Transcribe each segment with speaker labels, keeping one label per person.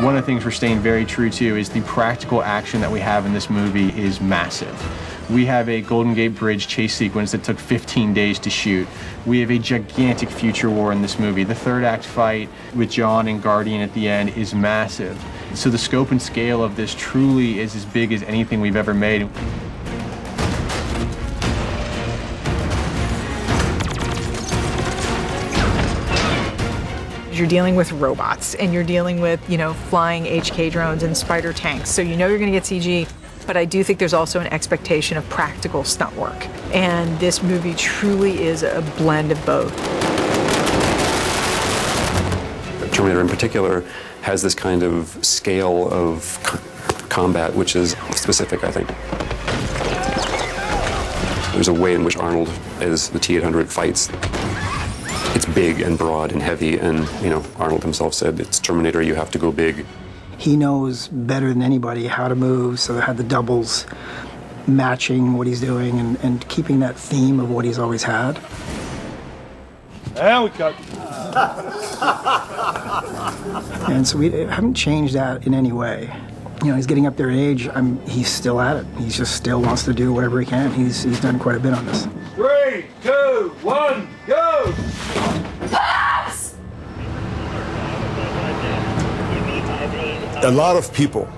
Speaker 1: One of the things we're staying very true to is the practical action that we have in this movie is massive. We have a Golden Gate Bridge chase sequence that took 15 days to shoot. We have a gigantic future war in this movie. The third act fight with John and Guardian at the end is massive. So the scope and scale of this truly is as big as anything we've ever made.
Speaker 2: You're dealing with robots and you're dealing with, flying HK drones and spider tanks. So you know you're going to get CG, but I do think there's also an expectation of practical stunt work. And this movie truly is a blend of both.
Speaker 3: Terminator in particular has this kind of scale of combat which is specific, I think. There's a way in which Arnold, as the T-800 fights, it's big and broad and heavy, and Arnold himself said, it's Terminator, you have to go big.
Speaker 4: He knows better than anybody how to move, so they had the doubles matching what he's doing and keeping that theme of what he's always had.
Speaker 5: There we go.
Speaker 4: And so we haven't changed that in any way. He's getting up there in age. He's still at it. He just still wants to do whatever he can. He's done quite a bit on this.
Speaker 5: 3, 2, 1, go!
Speaker 6: Pops!
Speaker 5: A lot of people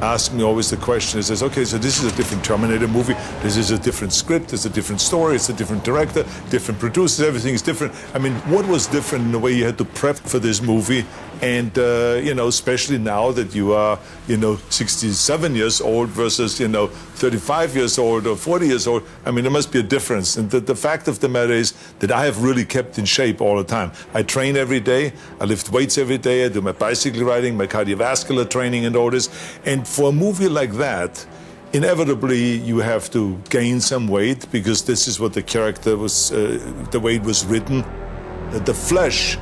Speaker 5: ask me always the question, it says, okay, so this is a different Terminator movie, this is a different script, it's a different story, it's a different director, different producers, everything is different. I mean, what was different in the way you had to prep for this movie? And, especially now that you are, 67 years old versus, 35 years old or 40 years old, I mean, there must be a difference. And the fact of the matter is that I have really kept in shape all the time. I train every day, I lift weights every day, I do my bicycle riding, my cardiovascular training and all this. And for a movie like that, inevitably you have to gain some weight because this is what the character was, the way it was written. The flesh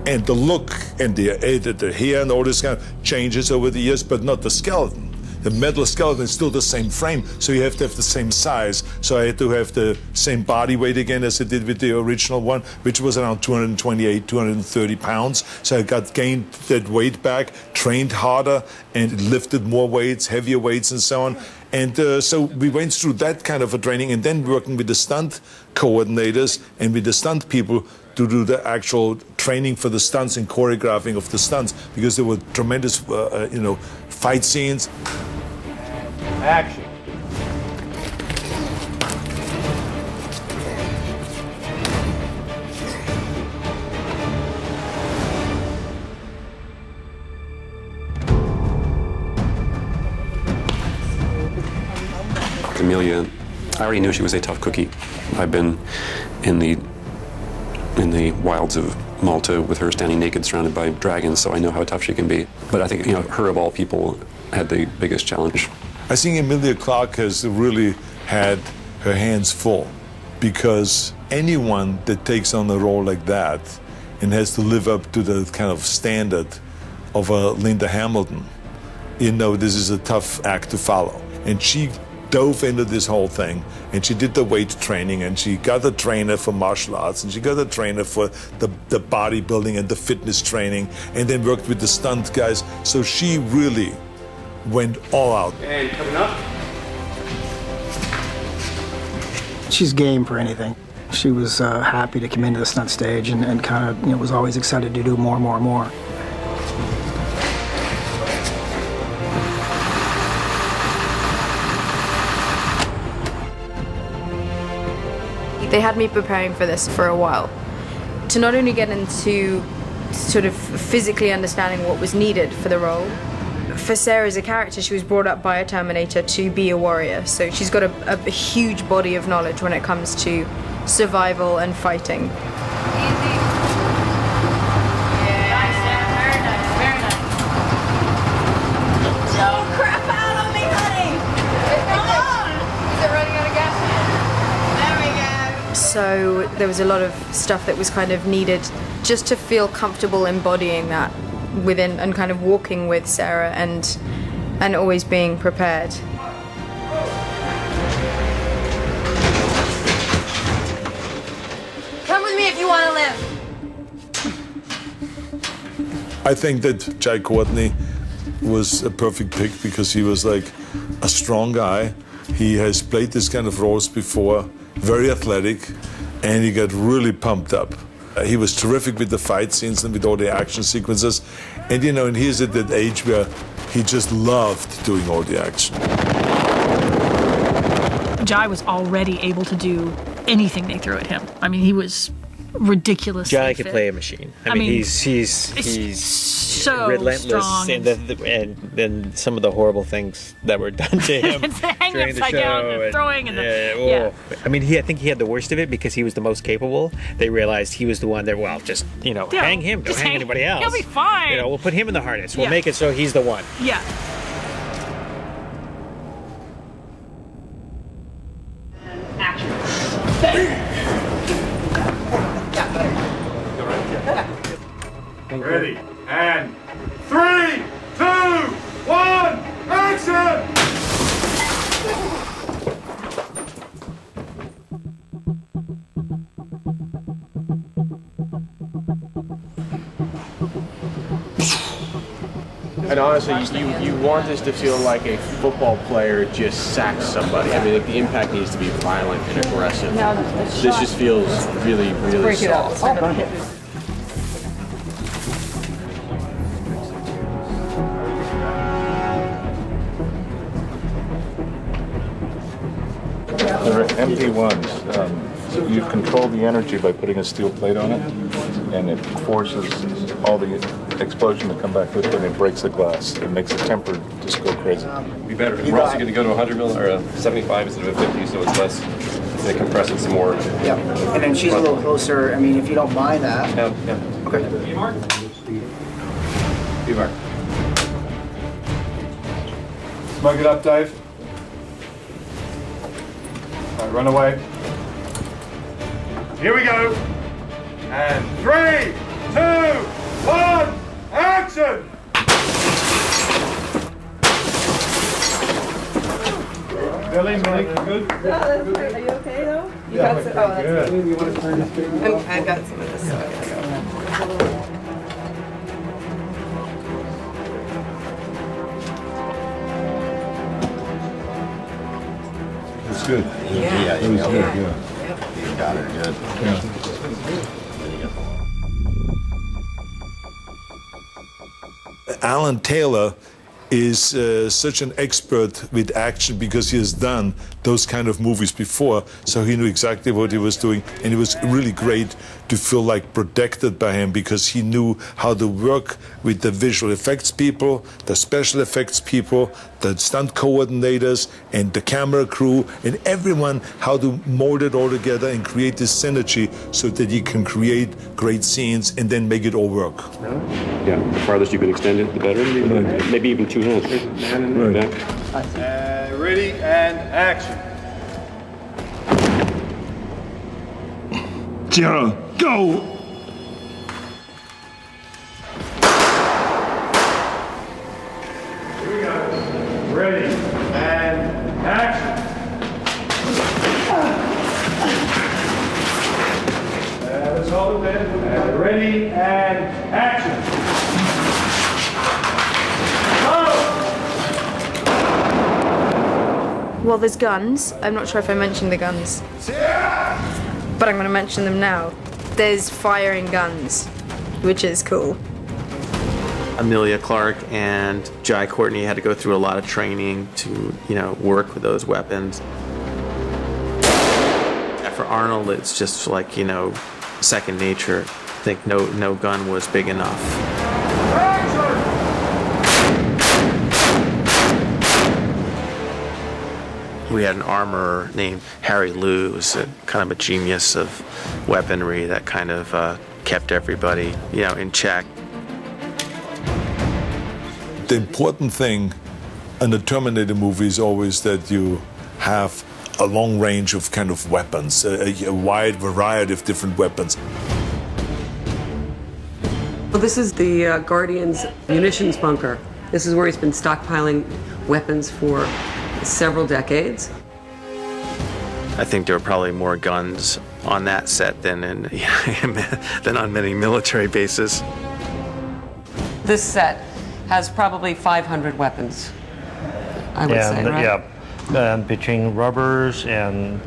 Speaker 5: and the look and the hair and all this kind of changes over the years, but not the skeleton. The metal skeleton is still the same frame, so you have to have the same size. So I had to have the same body weight again as I did with the original one, which was around 228, 230 pounds. So I gained that weight back, trained harder, and lifted more weights, heavier weights, and so on. And so we went through that kind of a training, and then working with the stunt coordinators and with the stunt people to do the actual training for the stunts and choreographing of the stunts, because there were tremendous, fight scenes. Action.
Speaker 3: Amelia, I already knew she was a tough cookie. I've been in the wilds of Malta with her standing naked surrounded by dragons, so I know how tough she can be. But I think, her of all people had the biggest challenge.
Speaker 5: I think Emilia Clarke has really had her hands full, because anyone that takes on a role like that and has to live up to the kind of standard of a Linda Hamilton, this is a tough act to follow. And she dove into this whole thing, and she did the weight training, and she got a trainer for martial arts, and she got a trainer for the bodybuilding and the fitness training, and then worked with the stunt guys. So she really went all out.
Speaker 7: And coming up.
Speaker 4: She's game for anything. She was happy to come into the stunt stage and kind of, was always excited to do more and more and more.
Speaker 6: They had me preparing for this for a while, to not only get into sort of physically understanding what was needed for the role. For Sarah as a character, she was brought up by a Terminator to be a warrior, so she's got a huge body of knowledge when it comes to survival and fighting. So there was a lot of stuff that was kind of needed just to feel comfortable embodying that within and kind of walking with Sarah and always being prepared.
Speaker 8: Come with me if you want to live.
Speaker 5: I think that Jai Courtney was a perfect pick because he was like a strong guy. He has played this kind of roles before, very athletic, and he got really pumped up. He was terrific with the fight scenes and with all the action sequences. And and he's at that age where he just loved doing all the action.
Speaker 7: Jai was already able to do anything they threw at him. I mean, he was ridiculously
Speaker 8: Jai
Speaker 7: fit.
Speaker 8: can play a machine. I mean, he's
Speaker 7: so
Speaker 8: relentless,
Speaker 7: strong.
Speaker 8: and then some of the horrible things that were done to him
Speaker 7: And hanging
Speaker 8: during the
Speaker 7: upside
Speaker 8: show.
Speaker 7: down and throwing and
Speaker 8: I mean, I think he had the worst of it because he was the most capable. They realized he was the one that, just hang him, don't hang anybody else.
Speaker 7: He'll be fine.
Speaker 8: We'll put him in the harness. We'll
Speaker 7: Yeah.
Speaker 8: make it so he's the one.
Speaker 7: Yeah.
Speaker 9: Ready, and 3, 2, 1, action!
Speaker 1: And honestly, you want this to feel like a football player just sacks somebody. I mean, like, the impact needs to be violent and aggressive. This just feels really, really soft.
Speaker 9: They're empty ones. You control the energy by putting a steel plate on it, and it forces all the explosion to come back with it, and it breaks the glass. It makes the temper just go crazy.
Speaker 10: Be better. We're also going to go to 100 mil or a 75 instead of a 50, so it's less. They compress it some more.
Speaker 4: Yeah, and then she's a little closer. I mean, if you don't mind that.
Speaker 10: Yeah.
Speaker 4: Okay.
Speaker 10: B-Mark.
Speaker 9: Smug it up, Dave. All right, run away. Here we go. And 3, 2, 1, action! Billy, Mike, you good?
Speaker 11: Are you okay though? You got some. Oh, that's good. You want to turn this? I've got some of this.
Speaker 9: That's good.
Speaker 11: Yeah.
Speaker 9: It was good, yeah.
Speaker 11: You got her good.
Speaker 9: Yeah.
Speaker 5: Alan Taylor is such an expert with action because he has done those kind of movies before, so he knew exactly what he was doing, and it was really great to feel like protected by him because he knew how to work with the visual effects people, the special effects people, the stunt coordinators, and the camera crew, and everyone, how to mold it all together and create this synergy so that you can create great scenes and then make it all work.
Speaker 3: Yeah, the farthest you can extend it, the better. Maybe even 2 hands.
Speaker 9: Right. Ready and action.
Speaker 5: Zero, go!
Speaker 9: Here we go. Ready and action. Let's hold it then. Ready and action.
Speaker 6: Well, there's guns. I'm not sure if I mentioned the guns, but I'm going to mention them now. There's firing guns, which is cool.
Speaker 8: Amelia Clark and Jai Courtney had to go through a lot of training to, work with those weapons. And for Arnold, it's just like, second nature. I think no gun was big enough. We had an armorer named Harry Lou, who was kind of a genius of weaponry that kind of kept everybody, in check.
Speaker 5: The important thing in the Terminator movie is always that you have a long range of kind of weapons, a wide variety of different weapons.
Speaker 11: Well, this is the Guardian's munitions bunker. This is where he's been stockpiling weapons for several decades.
Speaker 8: I think there were probably more guns on that set than than on many military bases.
Speaker 11: This set has probably 500 weapons, I would say, right?
Speaker 12: Yeah, between rubbers and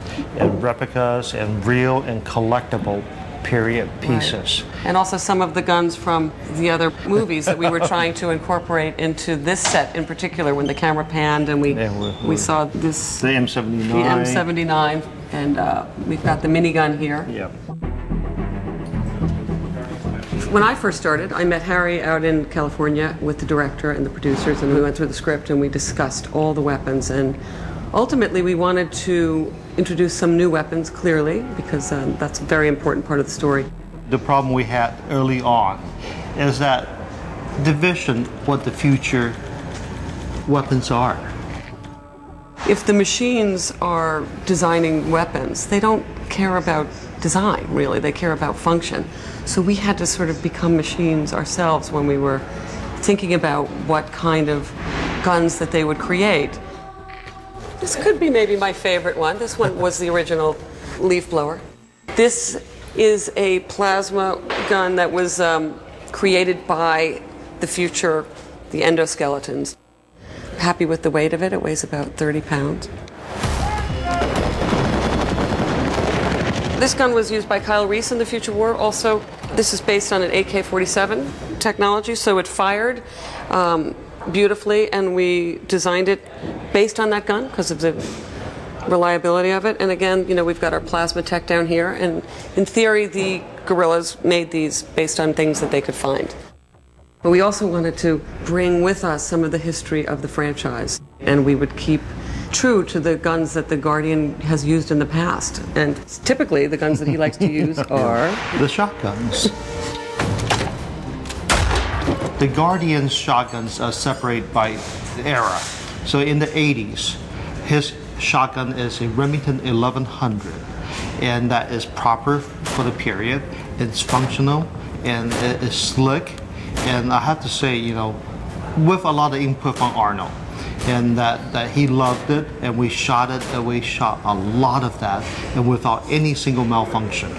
Speaker 12: replicas and real and collectible period pieces.
Speaker 11: Right. And also some of the guns from the other movies that we were trying to incorporate into this set in particular when the camera panned and we saw this.
Speaker 12: The M79.
Speaker 11: The M79, and we've got the minigun here.
Speaker 12: Yeah.
Speaker 11: When I first started, I met Harry out in California with the director and the producers, and we went through the script and we discussed all the weapons. And ultimately, we wanted to introduce some new weapons, clearly, because that's a very important part of the story.
Speaker 12: The problem we had early on is that the vision what the future weapons are.
Speaker 11: If the machines are designing weapons, they don't care about design, really. They care about function. So we had to sort of become machines ourselves when we were thinking about what kind of guns that they would create. This could be maybe my favorite one. This one was the original leaf blower. This is a plasma gun that was created by the future, the endoskeletons. Happy with the weight of it. It weighs about 30 pounds. This gun was used by Kyle Reese in the Future War. Also, this is based on an AK-47 technology, so it fired beautifully, and we designed it based on that gun because of the reliability of it. And again, you know, we've got our plasma tech down here, and in theory, the guerrillas made these based on things that they could find. But we also wanted to bring with us some of the history of the franchise, and we would keep true to the guns that the Guardian has used in the past. And typically, the guns that he likes to use are
Speaker 12: the shotguns. The Guardian's shotguns are separated by the era. So in the 80s, his shotgun is a Remington 1100, and that is proper for the period. It's functional and it is slick. And I have to say, you know, with a lot of input from Arnold, and that he loved it, and we shot it, and we shot a lot of that, and without any single malfunction.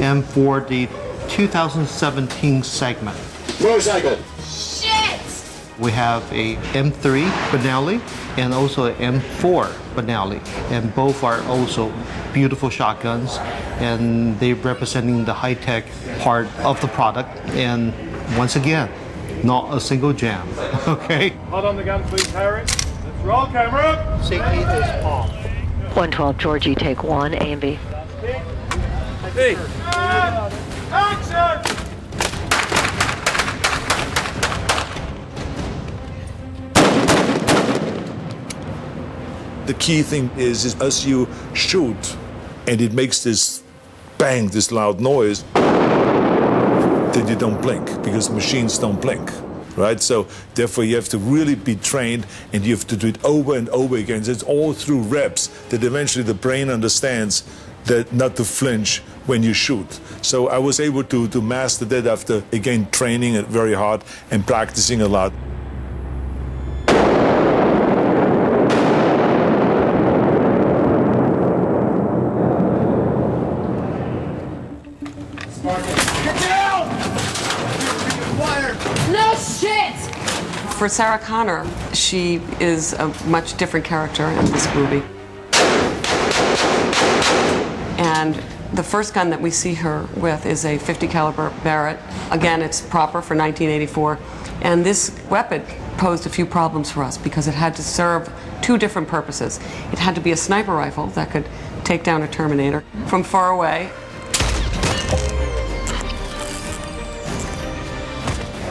Speaker 12: And for the 2017 segment,
Speaker 13: motorcycle.
Speaker 6: Shit!
Speaker 12: we have a M3 Benelli and also an M4 Benelli, and both are also beautiful shotguns, and they're representing the high-tech part of the product. And once again, not a single jam. Okay?
Speaker 14: Hold on the gun, please, Harry. Let's roll, camera.
Speaker 12: Safety is off.
Speaker 15: 112 Georgie, take 1, A and B.
Speaker 14: Hey. Action!
Speaker 5: The key thing is as you shoot and it makes this bang, this loud noise, then you don't blink because machines don't blink, right? So therefore you have to really be trained and you have to do it over and over again. So it's all through reps that eventually the brain understands that not to flinch when you shoot. So I was able to master that after, again, training it very hard and practicing a lot.
Speaker 6: No shit!
Speaker 11: For Sarah Connor, she is a much different character in this movie. And the first gun that we see her with is a .50 caliber Barrett. Again, it's proper for 1984. And this weapon posed a few problems for us because it had to serve two different purposes. It had to be a sniper rifle that could take down a Terminator from far away,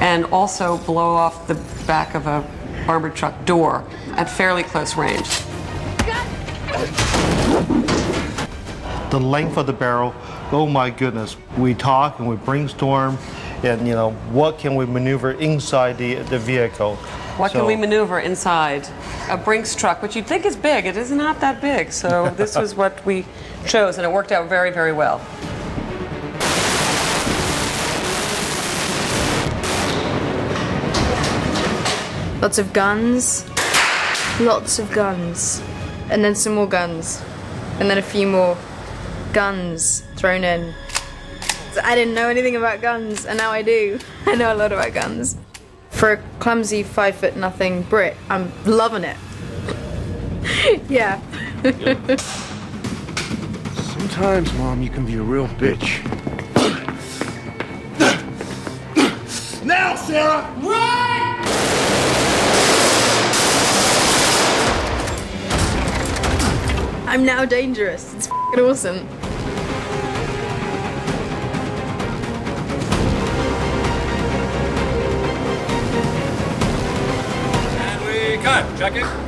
Speaker 11: and also blow off the back of a armored truck door at fairly close range.
Speaker 12: The length of the barrel, oh my goodness. We talk and we brainstorm, and you know, what can we maneuver inside the vehicle?
Speaker 11: What can we maneuver inside a Brinks truck, which you'd think is big? It is not that big. So this was what we chose, and it worked out very, very well.
Speaker 6: Lots of guns. Lots of guns. And then some more guns. And then a few more guns thrown in. I didn't know anything about guns, and now I do. I know a lot about guns. For a clumsy 5'0" Brit, I'm loving it. Yeah.
Speaker 13: Sometimes, Mom, you can be a real bitch.
Speaker 14: Now, Sarah! Run!
Speaker 6: I'm now dangerous. It's f***ing awesome.
Speaker 10: And we cut. Check it.